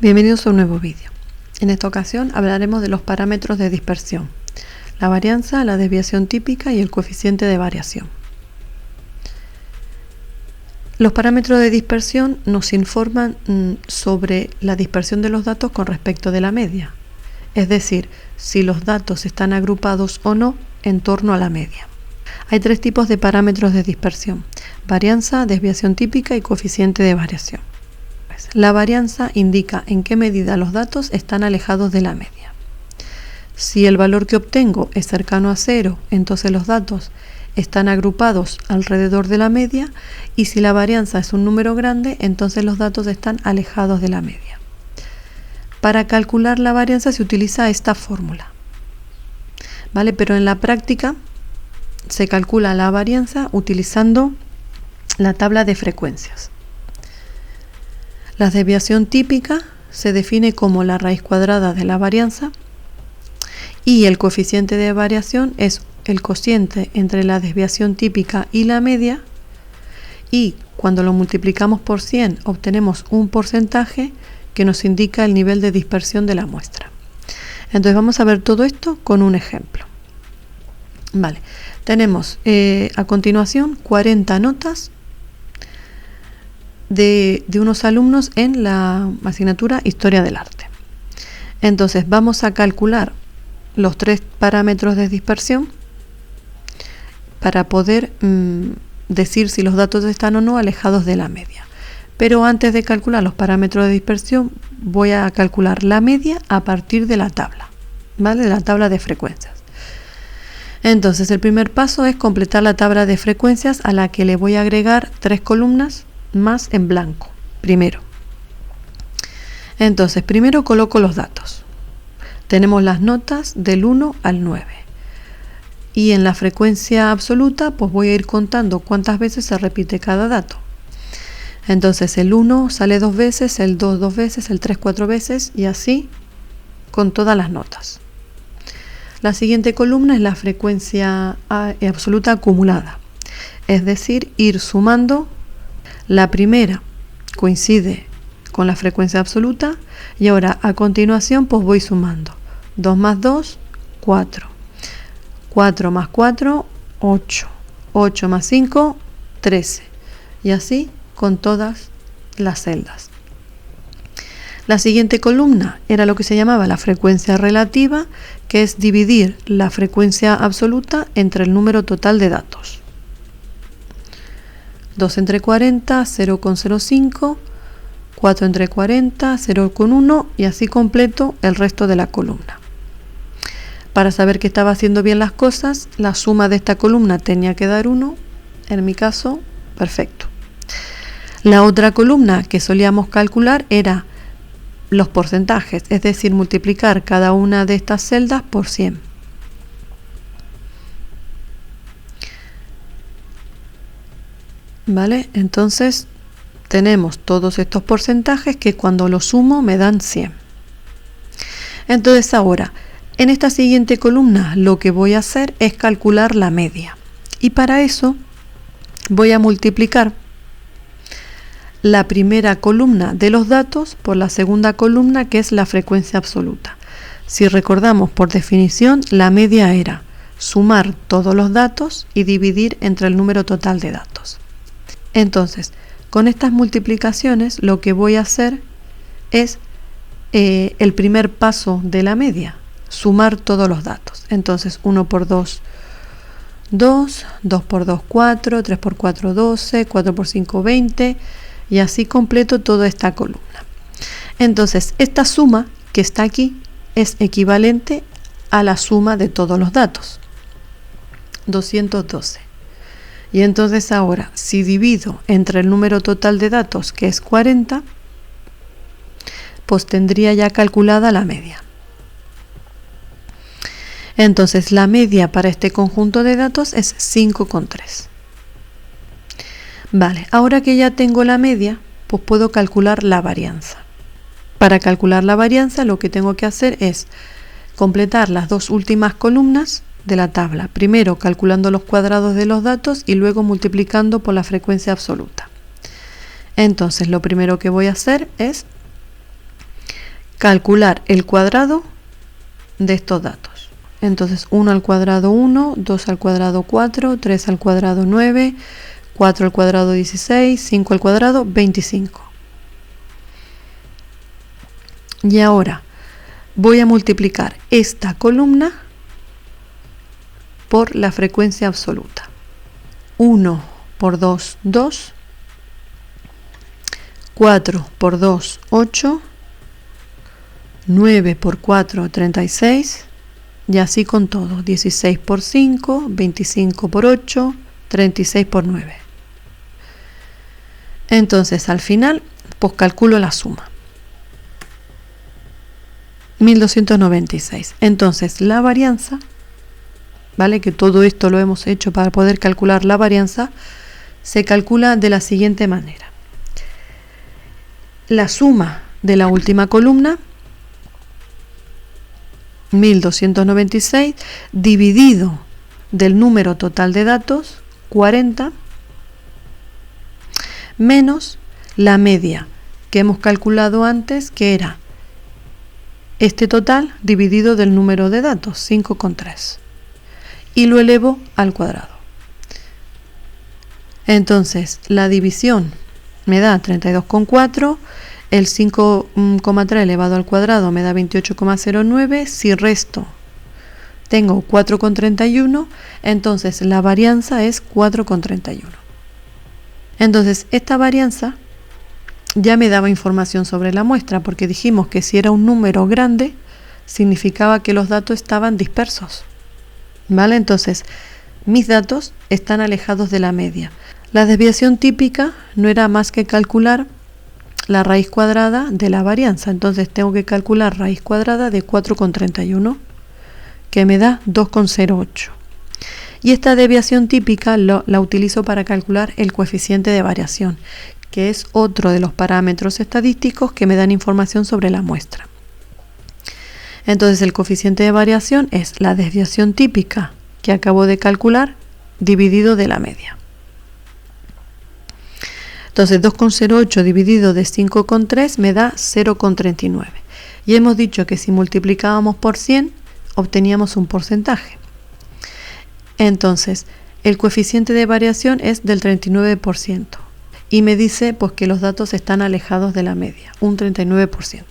Bienvenidos a un nuevo vídeo. En esta ocasión hablaremos de los parámetros de dispersión, la varianza, la desviación típica y el coeficiente de variación. Los parámetros de dispersión nos informan sobre la dispersión de los datos con respecto de la media, es decir, si los datos están agrupados o no en torno a la media. Hay tres tipos de parámetros de dispersión: varianza, desviación típica y coeficiente de variación. La varianza indica en qué medida los datos están alejados de la media. Si el valor que obtengo es cercano a 0, entonces los datos están agrupados alrededor de la media, y si la varianza es un número grande, entonces los datos están alejados de la media. Para calcular la varianza se utiliza esta fórmula, ¿vale? Pero en la práctica se calcula la varianza utilizando la tabla de frecuencias. La desviación típica se define como la raíz cuadrada de la varianza, y el coeficiente de variación es el cociente entre la desviación típica y la media, y cuando lo multiplicamos por 100 obtenemos un porcentaje que nos indica el nivel de dispersión de la muestra. Entonces vamos a ver todo esto con un ejemplo. Vale, tenemos a continuación 40 notas de unos alumnos en la asignatura Historia del Arte. Entonces vamos a calcular los tres parámetros de dispersión para poder decir si los datos están o no alejados de la media. Pero antes de calcular los parámetros de dispersión, voy a calcular la media a partir de la tabla, ¿vale? De la tabla de frecuencias. Entonces el primer paso es completar la tabla de frecuencias, a la que le voy a agregar 3 columnas más en blanco primero. Entonces primero coloco los datos. Tenemos las notas del 1 al 9, y en la frecuencia absoluta pues voy a ir contando cuántas veces se repite cada dato. Entonces el 1 sale 2 veces, el 2 2 veces, el 3 4 veces, y así con todas las notas. La siguiente columna es la frecuencia absoluta acumulada, es decir, ir sumando. La primera coincide con la frecuencia absoluta, y ahora a continuación pues voy sumando. 2 más 2, 4. 4 más 4, 8. 8 más 5, 13. Y así con todas las celdas. La siguiente columna era lo que se llamaba la frecuencia relativa, que es dividir la frecuencia absoluta entre el número total de datos. 2 entre 40, 0,05, 4 entre 40, 0,1, y así completo el resto de la columna. Para saber que estaba haciendo bien las cosas, la suma de esta columna tenía que dar 1, en mi caso, perfecto. La otra columna que solíamos calcular era los porcentajes, es decir, multiplicar cada una de estas celdas por 100. ¿Vale? Entonces tenemos todos estos porcentajes que cuando los sumo me dan 100. Entonces ahora, en esta siguiente columna lo que voy a hacer es calcular la media, y para eso voy a multiplicar la primera columna de los datos por la segunda columna, que es la frecuencia absoluta. Si recordamos, por definición, la media era sumar todos los datos y dividir entre el número total de datos. Entonces, con estas multiplicaciones lo que voy a hacer es el primer paso de la media, sumar todos los datos. Entonces 1 por 2, 2, 2 por 2, 4, 3 por 4, 12, 4 por 5, 20, y así completo toda esta columna. Entonces esta suma que está aquí es equivalente a la suma de todos los datos, 212. Y entonces ahora, si divido entre el número total de datos, que es 40, pues tendría ya calculada la media. Entonces la media para este conjunto de datos es 5,3. Vale, ahora que ya tengo la media, pues puedo calcular la varianza. Para calcular la varianza lo que tengo que hacer es completar las dos últimas columnas de la tabla, primero calculando los cuadrados de los datos y luego multiplicando por la frecuencia absoluta. Entonces lo primero que voy a hacer es calcular el cuadrado de estos datos. Entonces 1 al cuadrado 1, 2 al cuadrado 4, 3 al cuadrado 9, 4 al cuadrado 16, 5 al cuadrado 25. Y ahora voy a multiplicar esta columna por la frecuencia absoluta. 1 por 2, 2. 4 por 2, 8. 9 por 4, 36. Y así con todo. 16 por 5, 25 por 8, 36 por 9. Entonces al final, pues calculo la suma. 1296. Entonces la varianza, ¿vale? Que todo esto lo hemos hecho para poder calcular la varianza, se calcula de la siguiente manera. La suma de la última columna, 1296, dividido del número total de datos, 40, menos la media que hemos calculado antes, que era este total dividido del número de datos, 5,3. Y lo elevo al cuadrado. Entonces, la división me da 32,4. El 5,3 elevado al cuadrado me da 28,09. Si resto, tengo 4,31. Entonces, la varianza es 4,31. Entonces, esta varianza ya me daba información sobre la muestra, porque dijimos que si era un número grande, significaba que los datos estaban dispersos. ¿Vale? Entonces, mis datos están alejados de la media. La desviación típica no era más que calcular la raíz cuadrada de la varianza. Entonces, tengo que calcular raíz cuadrada de 4,31, que me da 2,08. Y esta desviación típica la utilizo para calcular el coeficiente de variación, que es otro de los parámetros estadísticos que me dan información sobre la muestra. Entonces el coeficiente de variación es la desviación típica que acabo de calcular dividido de la media. Entonces 2,08 dividido de 5,3 me da 0,39. Y hemos dicho que si multiplicábamos por 100 obteníamos un porcentaje. Entonces el coeficiente de variación es del 39%. Y me dice pues que los datos están alejados de la media, un 39%.